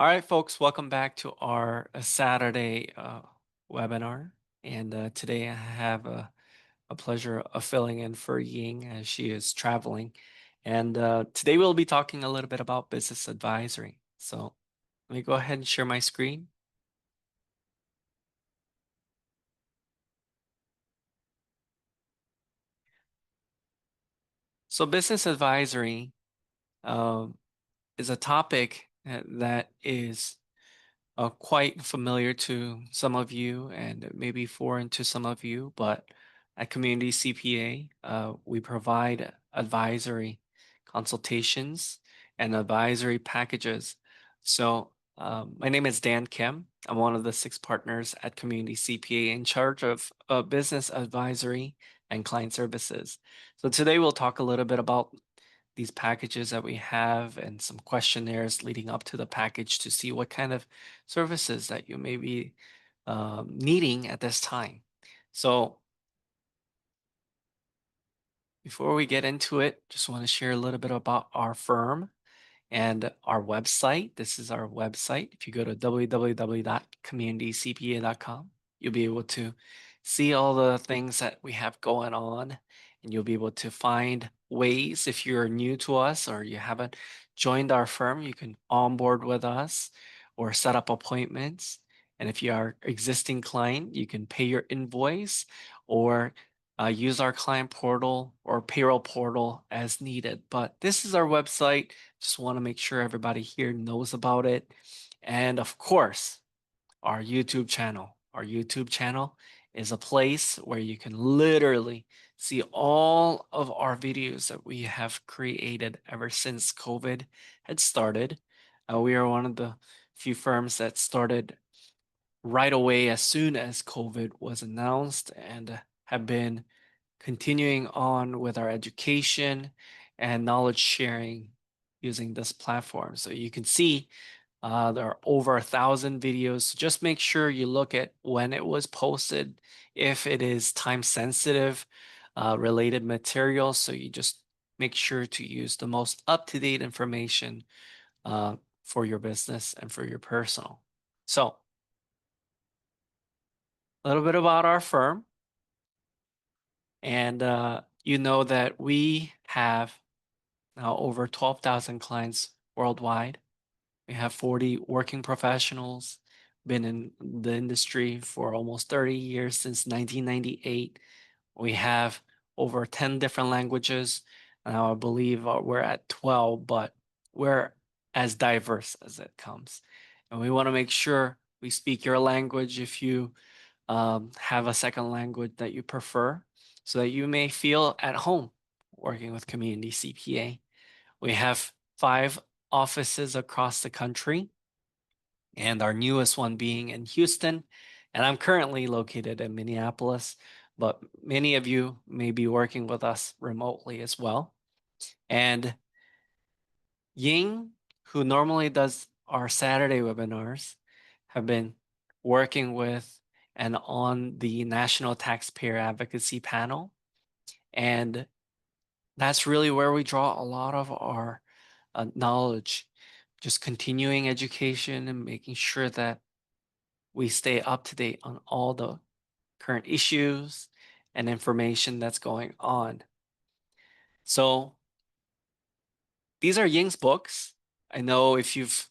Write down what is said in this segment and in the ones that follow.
All right, folks, welcome back to our Saturday webinar. And today I have a pleasure of filling in for Ying as she is traveling. And today we'll be talking a little bit about business advisory. So let me go ahead and share my screen. So business advisory um, is a topic that is quite familiar to some of you and maybe foreign to some of you, but at Community CPA, we provide advisory consultations and advisory packages. So, my name is Dan Kim. I'm one of the 6 partners at Community CPA in charge of business advisory and client services. So, today we'll talk a little bit about these packages that we have and some questionnaires leading up to the package to see what kind of services that you may be needing at this time. So before we get into it, just want to share a little bit about our firm and our website. This is our website. If you go to www.communitycpa.com, you'll be able to see all the things that we have going on, and you'll be able to find ways. If you're new to us or you haven't joined our firm, you can onboard with us or set up appointments. And if you are existing client, you can pay your invoice or use our client portal or payroll portal as needed. But this is our website. Just want to make sure everybody here knows about it. And of course, our YouTube channel. Our YouTube channel is a place where you can literally see all of our videos that we have created ever since COVID had started. We are one of the few firms that started right away as soon as COVID was announced and have been continuing on with our education and knowledge sharing using this platform. So you can see there are over 1,000 videos. So just make sure you look at when it was posted, if it is time sensitive related material. So you just make sure to use the most up-to-date information for your business and for your personal. So a little bit about our firm. And you know that we have now over 12,000 clients worldwide. We have 40 working professionals, been in the industry for almost 30 years since 1998. We have over 10 different languages. Now I believe we're at 12, but we're as diverse as it comes. And we want to make sure we speak your language if you have a second language that you prefer so that you may feel at home working with Community CPA. We have 5 offices across the country, and our newest one being in Houston. And I'm currently located in Minneapolis, but many of you may be working with us remotely as well. And Ying, who normally does our Saturday webinars, have been working with and on the National Taxpayer Advocacy Panel. And that's really where we draw a lot of our knowledge, just continuing education and making sure that we stay up to date on all the current issues and information that's going on. So these are Ying's books. I know if you've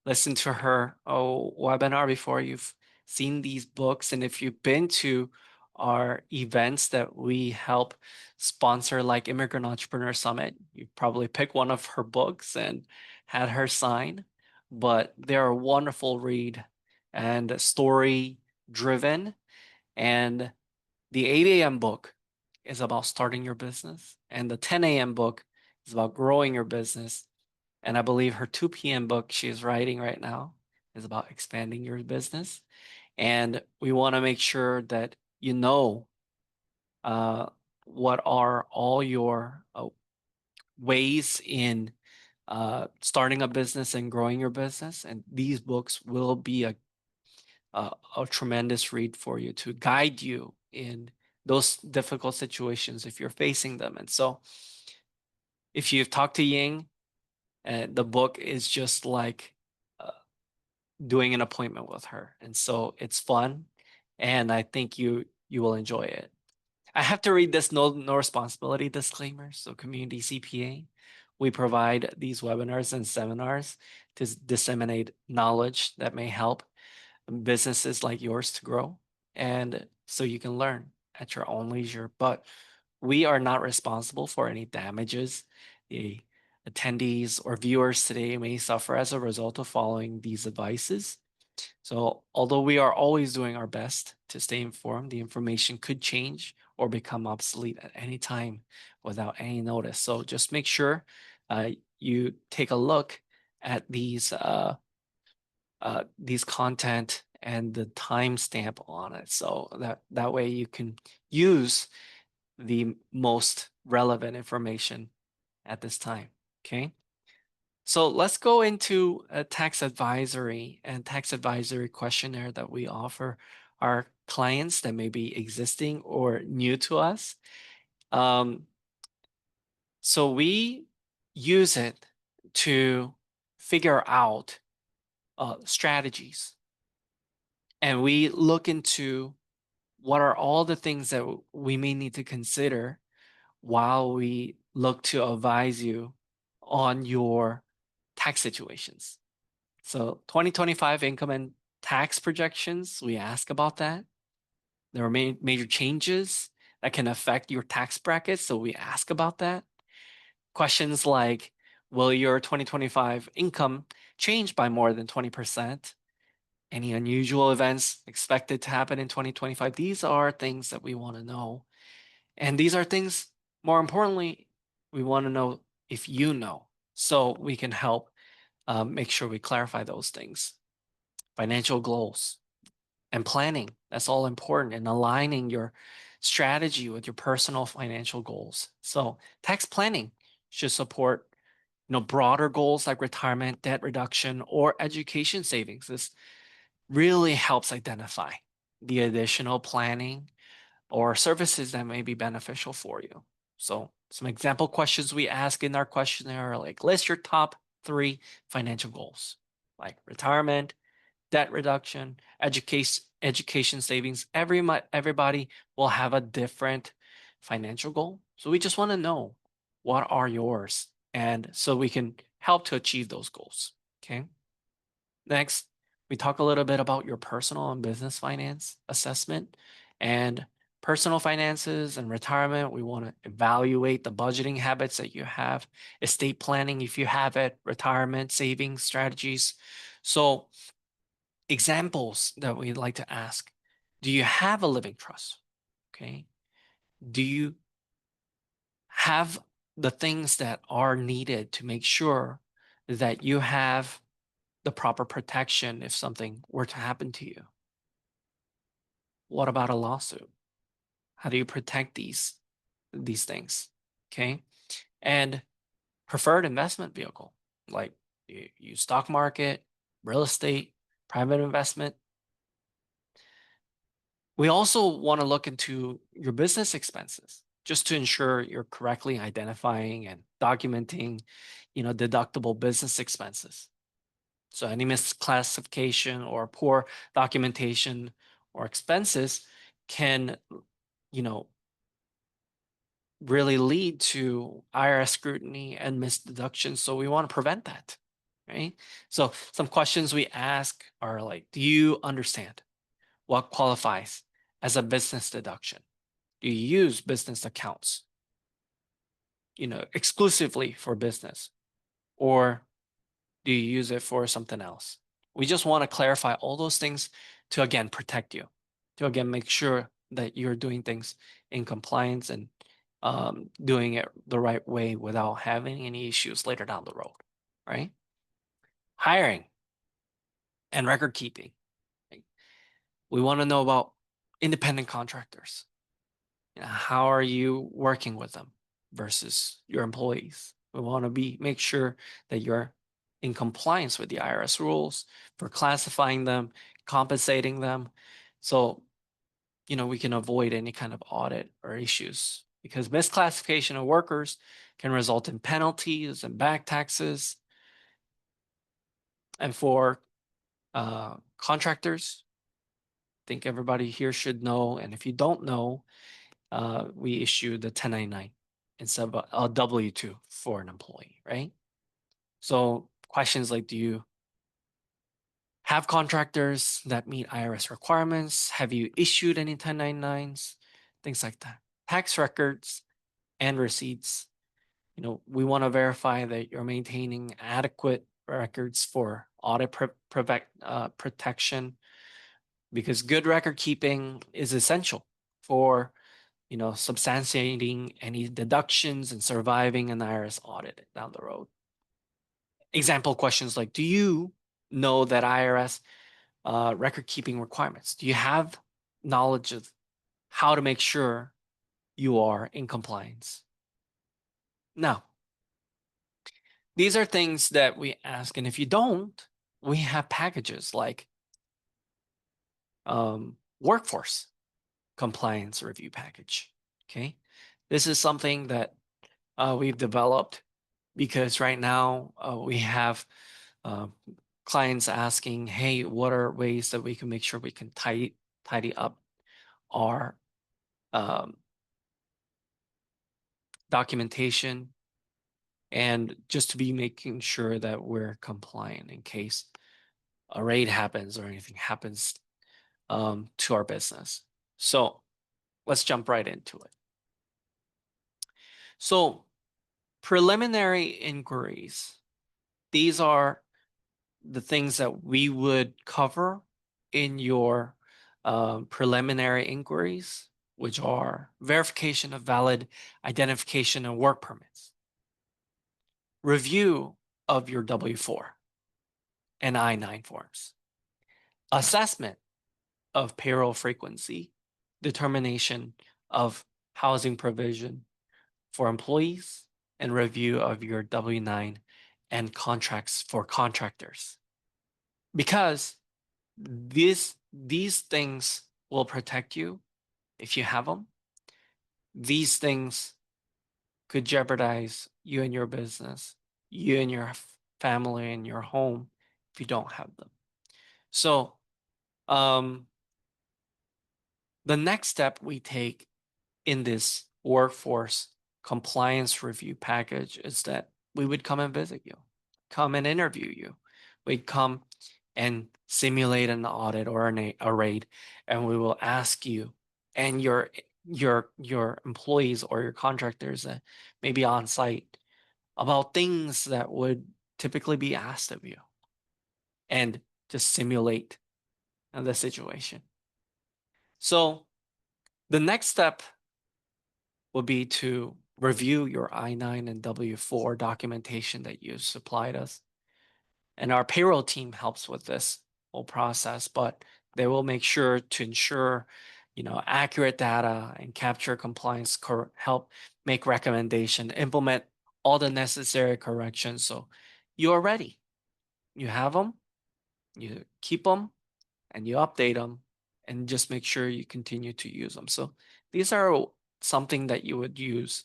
listened to her webinar before, you've seen these books. And if you've been to our events that we help sponsor, like Immigrant Entrepreneur Summit, you probably picked one of her books and had her sign. But they're a wonderful read and story driven. And the 8 a.m. book is about starting your business, and the 10 a.m. book is about growing your business. And I believe her 2 p.m. book she is writing right now is about expanding your business. And we want to make sure that you know uh, what are all your ways in starting a business and growing your business. And these books will be a tremendous read for you to guide you in those difficult situations if you're facing them. And so if you've talked to Ying, the book is just like doing an appointment with her. And so it's fun, and I think you will enjoy it. I have to read this no responsibility disclaimer. So Community CPA, we provide these webinars and seminars to disseminate knowledge that may help businesses like yours to grow, and so you can learn at your own leisure. But we are not responsible for any damages the attendees or viewers today may suffer as a result of following these advices. So although we are always doing our best to stay informed, the information could change or become obsolete at any time without any notice. So just make sure you take a look at these content and the timestamp on it, so that way you can use the most relevant information at this time. Okay. So let's go into a tax advisory and tax advisory questionnaire that we offer our clients that may be existing or new to us. Um, so we use it to figure out strategies, and we look into what are all the things that we may need to consider while we look to advise you on your tax situations. So 2025 income and tax projections, we ask about that. There are major changes that can affect your tax bracket, so we ask about that. Questions like, will your 2025 income change by more than 20%? Any unusual events expected to happen in 2025? These are things that we want to know. And these are things, more importantly, we want to know if you know, so we can help make sure we clarify those things. Financial goals and planning, that's all important, and aligning your strategy with your personal financial goals. So tax planning should support broader goals like retirement, debt reduction, or education savings. This really helps identify the additional planning or services that may be beneficial for you. So some example questions we ask in our questionnaire are like, list your top 3 financial goals, like retirement, debt reduction, education savings. Everybody will have a different financial goal. So we just want to know what are yours, and so we can help to achieve those goals. Okay. Next, we talk a little bit about your personal and business finance assessment and personal finances and retirement. We want to evaluate the budgeting habits that you have, estate planning if you have it, retirement savings strategies. So examples that we'd like to ask: do you have a living trust? Okay. Do you have the things that are needed to make sure that you have the proper protection if something were to happen to you? What about a lawsuit? How do you protect these things? Okay. And preferred investment vehicle, like you stock market, real estate, private investment. We also want to look into your business expenses just to ensure you're correctly identifying and documenting, deductible business expenses. So any misclassification or poor documentation or expenses can, you know, really lead to IRS scrutiny and missed deductions. So we want to prevent that, right? So some questions we ask are like, do you understand what qualifies as a business deduction? Do you use business accounts, exclusively for business? Or do you use it for something else? We just want to clarify all those things to, again, protect you, to, again, make sure that you're doing things in compliance and doing it the right way without having any issues later down the road, right? Hiring and record keeping. We want to know about independent contractors. How are you working with them versus your employees? We want to make sure that you're in compliance with the IRS rules for classifying them, compensating them. So, we can avoid any kind of audit or issues, because misclassification of workers can result in penalties and back taxes. And for Contractors, I think everybody here should know. And if you don't know, we issue the 1099 instead of a W-2 for an employee, right? So questions like, do you have contractors that meet IRS requirements? Have you issued any 1099s? Things like that. Tax records and receipts. We want to verify that you're maintaining adequate records for audit protection, because good record keeping is essential for substantiating any deductions and surviving an IRS audit down the road. Example questions like, do you know that IRS record keeping requirements? Do you have knowledge of how to make sure you are in compliance? Now, these are things that we ask, and if you don't, we have packages like workforce compliance review package. Okay, this is something that we've developed because right now we have uh, clients asking, hey, what are ways that we can make sure we can tidy up our um, documentation, and just to be making sure that we're compliant in case a raid happens or anything happens to our business. So let's jump right into it. So preliminary inquiries, these are the things that we would cover in your preliminary inquiries, which are verification of valid identification and work permits, review of your W-4 and I-9 forms, assessment of payroll frequency, determination of housing provision for employees, and review of your W-9 and contracts for contractors. Because these things will protect you if you have them. These things could jeopardize you and your business, you and your family and your home if you don't have them. So the next step we take in this workforce compliance review package is that we would come and visit you, come and interview you. We'd come and simulate an audit or a raid, and we will ask you and your employees or your contractors that may be on site about things that would typically be asked of you, and just simulate the situation. So the next step would be to review your I-9 and W-4 documentation that you supplied us. And our payroll team helps with this whole process, but they will make sure to ensure, accurate data and capture compliance, help make recommendation, implement all the necessary corrections. So you are ready. You have them, you keep them, and you update them, and just make sure you continue to use them. So these are something that you would use,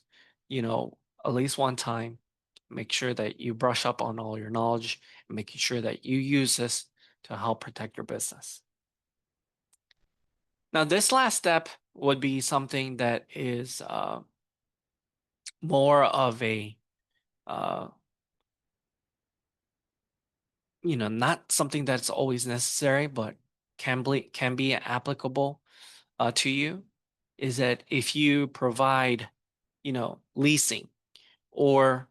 at least one time. Make sure that you brush up on all your knowledge and making sure that you use this to help protect your business. Now, this last step would be something that is more of a, not something that's always necessary, but can be applicable to you, is that if you provide, leasing or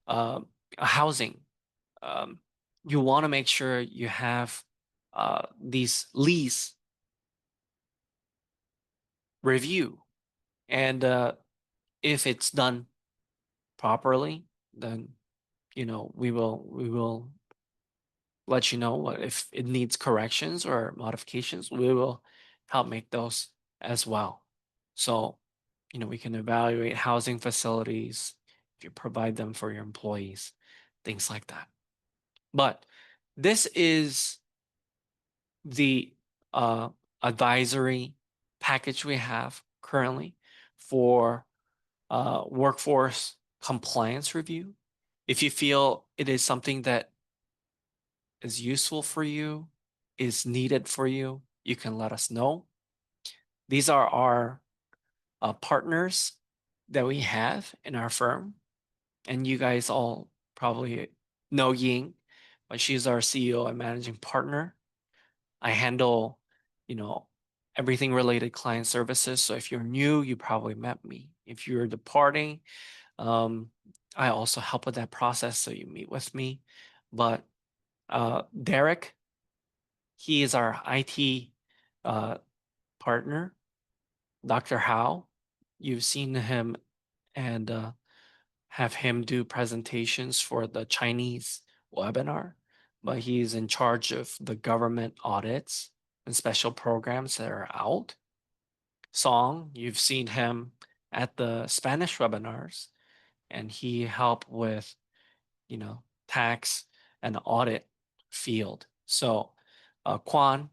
a housing, you want to make sure you have these lease review, and if it's done properly, then we will let you know what if it needs corrections or modifications. We will help make those as well. So we can evaluate housing facilities if you provide them for your employees, things like that. But this is the advisory package we have currently for workforce compliance review. If you feel it is something that is useful for you, is needed for you, you can let us know. These are our partners that we have in our firm, and you guys all probably know Ying, but she's our CEO and managing partner. I handle, you know, everything related client services. So if you're new, you probably met me. If you're departing, um, I also help with that process. So you meet with me. But Derek, he is our IT uh, partner. Dr. Howe, you've seen him and have him do presentations for the Chinese webinar, but he's in charge of the government audits and special programs that are out. Song, you've seen him at the Spanish webinars, and he helped with, tax and audit field. So, Quan,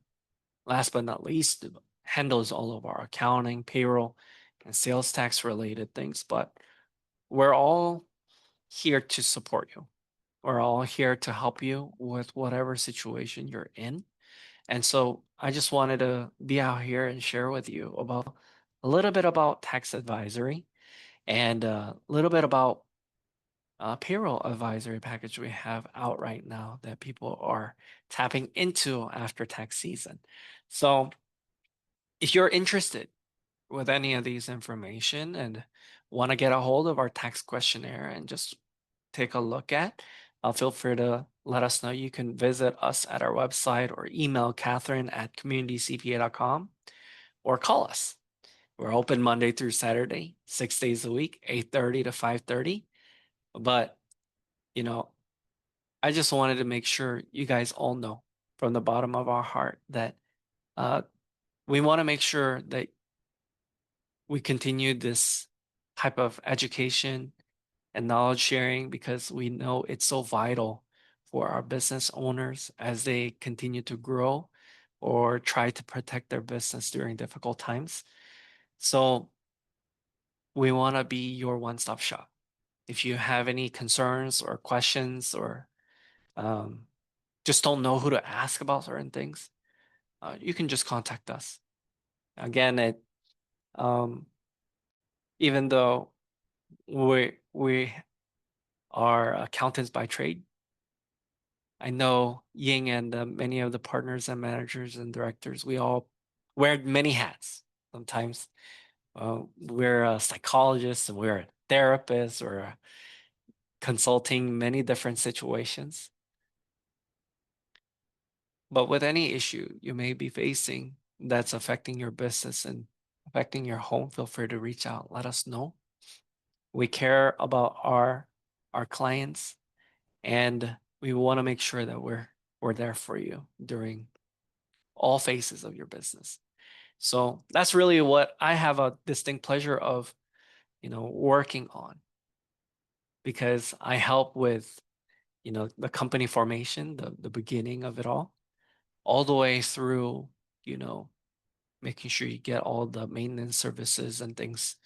last but not least, handles all of our accounting, payroll, and sales tax related things, but we're all here to support you. We're all here to help you with whatever situation you're in. And so I just wanted to be out here and share with you about a little bit about tax advisory and a little bit about payroll advisory package we have out right now that people are tapping into after tax season. So if you're interested with any of these information and want to get a hold of our tax questionnaire and just take a look at, feel free to let us know. You can visit us at our website or email Catherine at communitycpa.com or call us. We're open Monday through Saturday, 6 days a week, 8:30 to 5:30. But, you know, I just wanted to make sure you guys all know from the bottom of our heart that uh, we want to make sure that we continue this type of education and knowledge sharing because we know it's so vital for our business owners as they continue to grow or try to protect their business during difficult times. So we want to be your one-stop shop. If you have any concerns or questions or um, just don't know who to ask about certain things, you can just contact us. Again, um, even though we are accountants by trade, I know Ying and many of the partners and managers and directors, we all wear many hats. Sometimes we're a psychologist and we're a therapist or consulting many different situations. But with any issue you may be facing that's affecting your business and affecting your home, feel free to reach out. Let us know. We care about our clients and we want to make sure that we're there for you during all phases of your business. So that's really what I have a distinct pleasure of, working on because I help with, the company formation, the beginning of it all the way through, you know, making sure you get all the maintenance services and things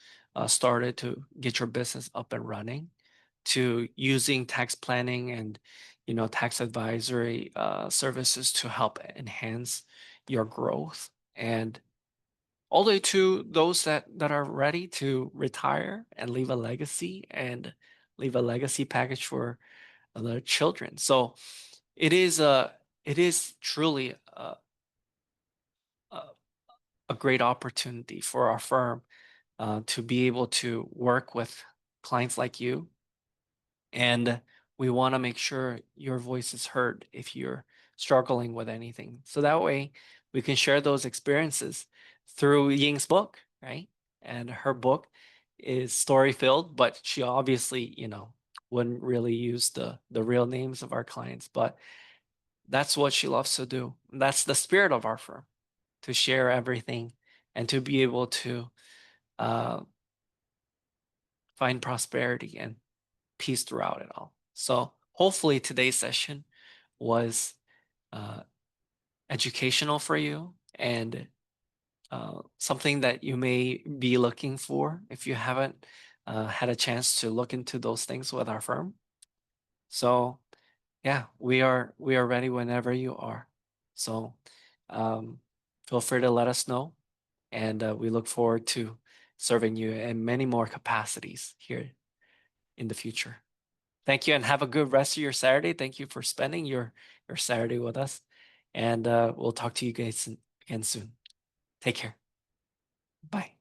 started to get your business up and running, to using tax planning and tax advisory services to help enhance your growth, and all the way to those that are ready to retire and leave a legacy and leave a legacy package for their children. So it is truly a, a great opportunity for our firm to be able to work with clients like you. And we want to make sure your voice is heard if you're struggling with anything. So that way we can share those experiences through Ying's book, right? And her book is story filled, but she obviously, wouldn't really use the real names of our clients, but that's what she loves to do. That's the spirit of our firm, to share everything and to be able to uh, find prosperity and peace throughout it all. So hopefully today's session was uh, educational for you and something that you may be looking for if you haven't had a chance to look into those things with our firm. So yeah, we are ready whenever you are. So um, feel free to let us know. And we look forward to serving you in many more capacities here in the future. Thank you and have a good rest of your Saturday. Thank you for spending your Saturday with us. And we'll talk to you guys again soon. Take care. Bye.